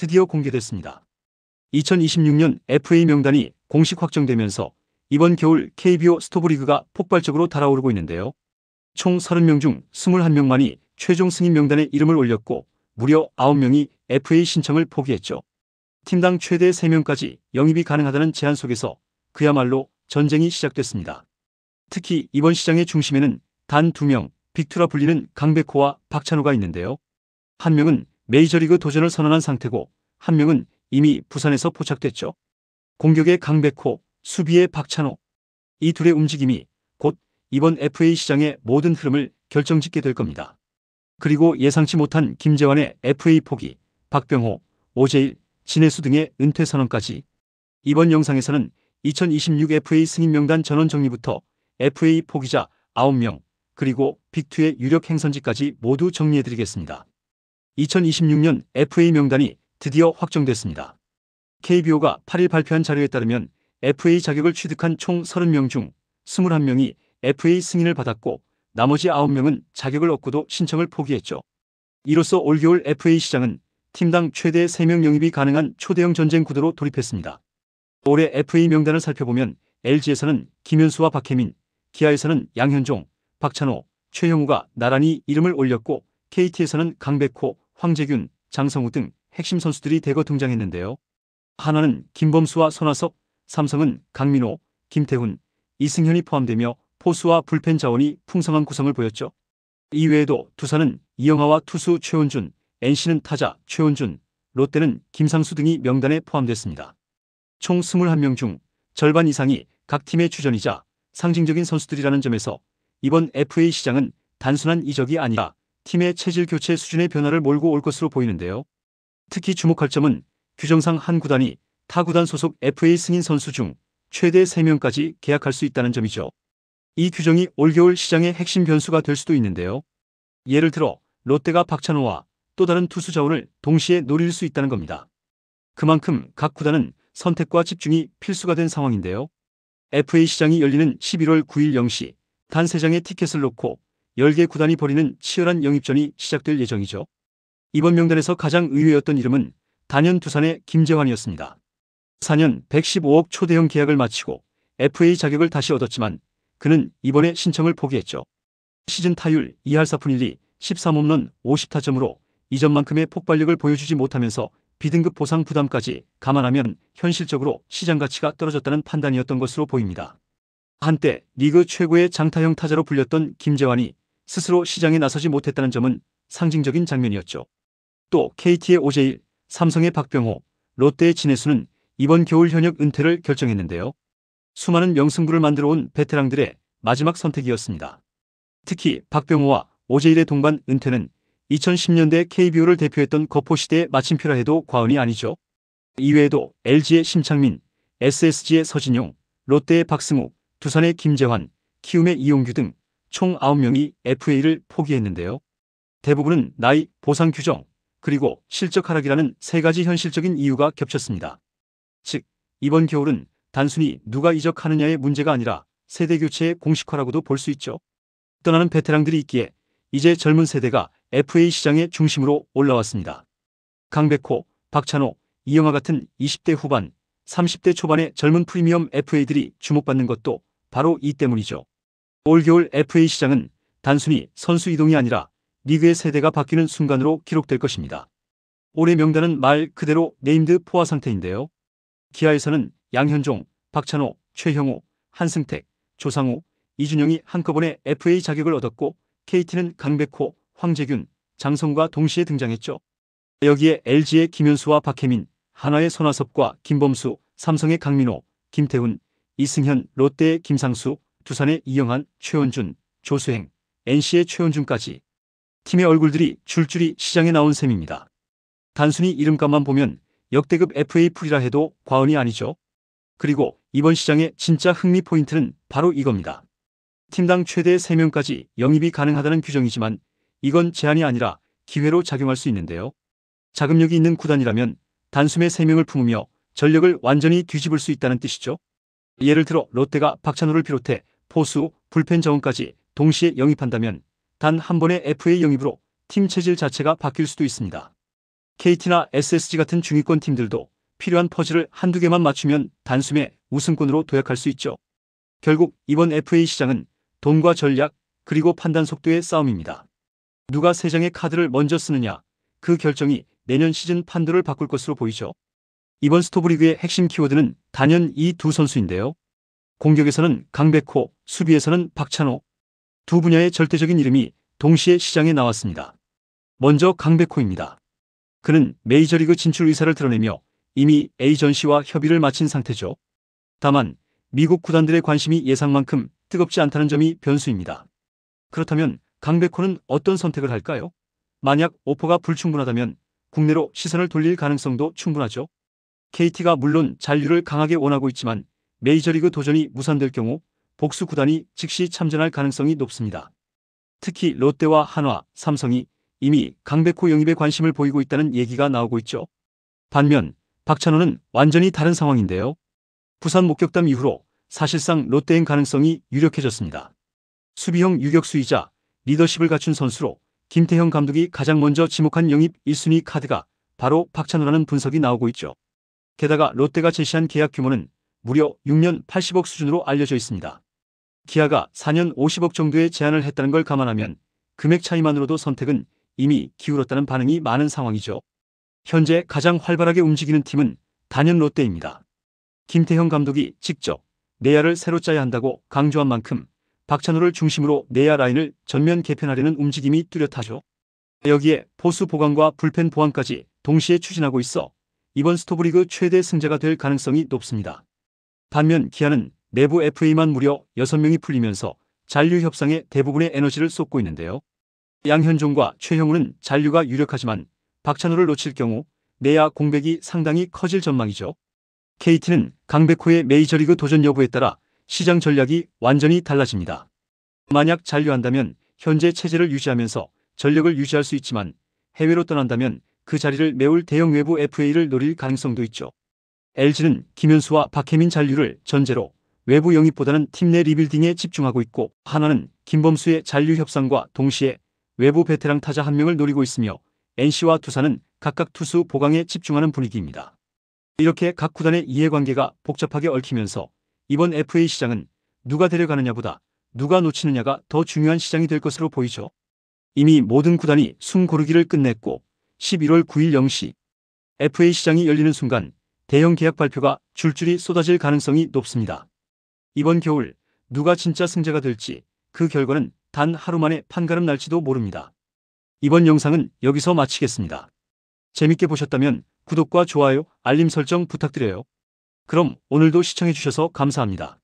드디어 공개됐습니다. 2026년 FA 명단이 공식 확정되면서 이번 겨울 KBO 스토브리그가 폭발적으로 달아오르고 있는데요. 총 30명 중 21명만이 최종 승인 명단에 이름을 올렸고 무려 9명이 FA 신청을 포기했죠. 팀당 최대 3명까지 영입이 가능하다는 제한 속에서 그야말로 전쟁이 시작됐습니다. 특히 이번 시장의 중심에는 단 2명, 빅2라 불리는 강백호와 박찬호가 있는데요. 한 명은 메이저리그 도전을 선언한 상태고 한 명은 이미 부산에서 포착됐죠. 공격의 강백호, 수비의 박찬호. 이 둘의 움직임이 곧 이번 FA 시장의 모든 흐름을 결정짓게 될 겁니다. 그리고 예상치 못한 김재환의 FA 포기, 박병호, 오재일, 진해수 등의 은퇴 선언까지. 이번 영상에서는 2026 FA 승인 명단 전원 정리부터 FA 포기자 9명, 그리고 빅2의 유력 행선지까지 모두 정리해드리겠습니다. 2026년 FA 명단이 드디어 확정됐습니다. KBO가 8일 발표한 자료에 따르면 FA 자격을 취득한 총 30명 중 21명이 FA 승인을 받았고 나머지 9명은 자격을 얻고도 신청을 포기했죠. 이로써 올겨울 FA 시장은 팀당 최대 3명 영입이 가능한 초대형 전쟁 구도로 돌입했습니다. 올해 FA 명단을 살펴보면 LG에서는 김현수와 박혜민, 기아에서는 양현종, 박찬호, 최형우가 나란히 이름을 올렸고 KT에서는 강백호, 황재균, 장성우 등 핵심 선수들이 대거 등장했는데요. 하나는 김범수와 손아섭, 삼성은 강민호, 김태훈, 이승현이 포함되며 포수와 불펜 자원이 풍성한 구성을 보였죠. 이외에도 두산은 이영하와 투수 최원준, NC는 타자 최원준, 롯데는 김상수 등이 명단에 포함됐습니다. 총 21명 중 절반 이상이 각 팀의 주전이자 상징적인 선수들이라는 점에서 이번 FA 시장은 단순한 이적이 아니라 팀의 체질 교체 수준의 변화를 몰고 올 것으로 보이는데요. 특히 주목할 점은 규정상 한 구단이 타 구단 소속 FA 승인 선수 중 최대 3명까지 계약할 수 있다는 점이죠. 이 규정이 올겨울 시장의 핵심 변수가 될 수도 있는데요. 예를 들어 롯데가 박찬호와 또 다른 투수 자원을 동시에 노릴 수 있다는 겁니다. 그만큼 각 구단은 선택과 집중이 필수가 된 상황인데요. FA 시장이 열리는 11월 9일 0시 단 3장의 티켓을 놓고 10개 구단이 벌이는 치열한 영입전이 시작될 예정이죠. 이번 명단에서 가장 의외였던 이름은 단연 두산의 김재환이었습니다. 4년 115억 초대형 계약을 마치고 FA 자격을 다시 얻었지만 그는 이번에 신청을 포기했죠. 시즌 타율 2할 4푼 1리 13홈런 50타점으로 이전만큼의 폭발력을 보여주지 못하면서 B등급 보상 부담까지 감안하면 현실적으로 시장 가치가 떨어졌다는 판단이었던 것으로 보입니다. 한때 리그 최고의 장타형 타자로 불렸던 김재환이 스스로 시장에 나서지 못했다는 점은 상징적인 장면이었죠. 또 KT의 오재일, 삼성의 박병호, 롯데의 진해수는 이번 겨울 현역 은퇴를 결정했는데요. 수많은 명승부를 만들어 온 베테랑들의 마지막 선택이었습니다. 특히 박병호와 오재일의 동반 은퇴는 2010년대 KBO를 대표했던 거포시대의 마침표라 해도 과언이 아니죠. 이외에도 LG의 심창민, SSG의 서진용, 롯데의 박승우, 두산의 김재환, 키움의 이용규 등 총 9명이 FA를 포기했는데요. 대부분은 나이, 보상 규정, 그리고 실적 하락이라는 3가지 현실적인 이유가 겹쳤습니다. 즉, 이번 겨울은 단순히 누가 이적하느냐의 문제가 아니라 세대 교체의 공식화라고도 볼 수 있죠. 떠나는 베테랑들이 있기에 이제 젊은 세대가 FA 시장의 중심으로 올라왔습니다. 강백호, 박찬호, 이영하 같은 20대 후반, 30대 초반의 젊은 프리미엄 FA들이 주목받는 것도 바로 이 때문이죠. 올겨울 FA 시장은 단순히 선수 이동이 아니라 리그의 세대가 바뀌는 순간으로 기록될 것입니다. 올해 명단은 말 그대로 네임드 포화 상태인데요. 기아에서는 양현종, 박찬호, 최형우, 한승택, 조상우, 이준영이 한꺼번에 FA 자격을 얻었고 KT는 강백호, 황재균, 장성우가 동시에 등장했죠. 여기에 LG의 김현수와 박혜민, 한화의 손아섭과 김범수, 삼성의 강민호, 김태훈, 이승현, 롯데의 김상수, 두산의 이영한, 최원준, 조수행, NC의 최원준까지 팀의 얼굴들이 줄줄이 시장에 나온 셈입니다. 단순히 이름값만 보면 역대급 FA 풀이라 해도 과언이 아니죠. 그리고 이번 시장의 진짜 흥미 포인트는 바로 이겁니다. 팀당 최대 3명까지 영입이 가능하다는 규정이지만 이건 제한이 아니라 기회로 작용할 수 있는데요. 자금력이 있는 구단이라면 단숨에 3명을 품으며 전력을 완전히 뒤집을 수 있다는 뜻이죠. 예를 들어 롯데가 박찬호를 비롯해 포수, 불펜 자원까지 동시에 영입한다면 단 한 번의 FA 영입으로 팀 체질 자체가 바뀔 수도 있습니다. KT나 SSG 같은 중위권 팀들도 필요한 퍼즐을 한두 개만 맞추면 단숨에 우승권으로 도약할 수 있죠. 결국 이번 FA 시장은 돈과 전략, 그리고 판단 속도의 싸움입니다. 누가 세 장의 카드를 먼저 쓰느냐, 그 결정이 내년 시즌 판도를 바꿀 것으로 보이죠. 이번 스토브리그의 핵심 키워드는 단연 이 두 선수인데요. 공격에서는 강백호, 수비에서는 박찬호. 두 분야의 절대적인 이름이 동시에 시장에 나왔습니다. 먼저 강백호입니다. 그는 메이저리그 진출 의사를 드러내며 이미 에이전시와 협의를 마친 상태죠. 다만 미국 구단들의 관심이 예상만큼 뜨겁지 않다는 점이 변수입니다. 그렇다면 강백호는 어떤 선택을 할까요? 만약 오퍼가 불충분하다면 국내로 시선을 돌릴 가능성도 충분하죠. KT가 물론 잔류를 강하게 원하고 있지만 메이저리그 도전이 무산될 경우 복수 구단이 즉시 참전할 가능성이 높습니다. 특히 롯데와 한화, 삼성이 이미 강백호 영입에 관심을 보이고 있다는 얘기가 나오고 있죠. 반면 박찬호는 완전히 다른 상황인데요. 부산 목격담 이후로 사실상 롯데행 가능성이 유력해졌습니다. 수비형 유격수이자 리더십을 갖춘 선수로 김태형 감독이 가장 먼저 지목한 영입 1순위 카드가 바로 박찬호라는 분석이 나오고 있죠. 게다가 롯데가 제시한 계약 규모는 무려 6년 80억 수준으로 알려져 있습니다. 기아가 4년 50억 정도의 제안을 했다는 걸 감안하면 금액 차이만으로도 선택은 이미 기울었다는 반응이 많은 상황이죠. 현재 가장 활발하게 움직이는 팀은 단연 롯데입니다. 김태형 감독이 직접 내야를 새로 짜야 한다고 강조한 만큼 박찬호를 중심으로 내야 라인을 전면 개편하려는 움직임이 뚜렷하죠. 여기에 포수 보강과 불펜 보완까지 동시에 추진하고 있어 이번 스토브리그 최대 승자가 될 가능성이 높습니다. 반면 기아는 내부 FA만 무려 6명이 풀리면서 잔류 협상에 대부분의 에너지를 쏟고 있는데요. 양현종과 최형우는 잔류가 유력하지만 박찬호를 놓칠 경우 내야 공백이 상당히 커질 전망이죠. KT는 강백호의 메이저리그 도전 여부에 따라 시장 전략이 완전히 달라집니다. 만약 잔류한다면 현재 체제를 유지하면서 전력을 유지할 수 있지만 해외로 떠난다면 그 자리를 메울 대형 외부 FA를 노릴 가능성도 있죠. LG는 김현수와 박혜민 잔류를 전제로 외부 영입보다는 팀 내 리빌딩에 집중하고 있고 한화는 김범수의 잔류 협상과 동시에 외부 베테랑 타자 한 명을 노리고 있으며 NC와 두산은 각각 투수 보강에 집중하는 분위기입니다. 이렇게 각 구단의 이해관계가 복잡하게 얽히면서 이번 FA 시장은 누가 데려가느냐보다 누가 놓치느냐가 더 중요한 시장이 될 것으로 보이죠. 이미 모든 구단이 숨 고르기를 끝냈고 11월 9일 0시 FA 시장이 열리는 순간 대형 계약 발표가 줄줄이 쏟아질 가능성이 높습니다. 이번 겨울 누가 진짜 승자가 될지 그 결과는 단 하루 만에 판가름 날지도 모릅니다. 이번 영상은 여기서 마치겠습니다. 재밌게 보셨다면 구독과 좋아요, 알림 설정 부탁드려요. 그럼 오늘도 시청해주셔서 감사합니다.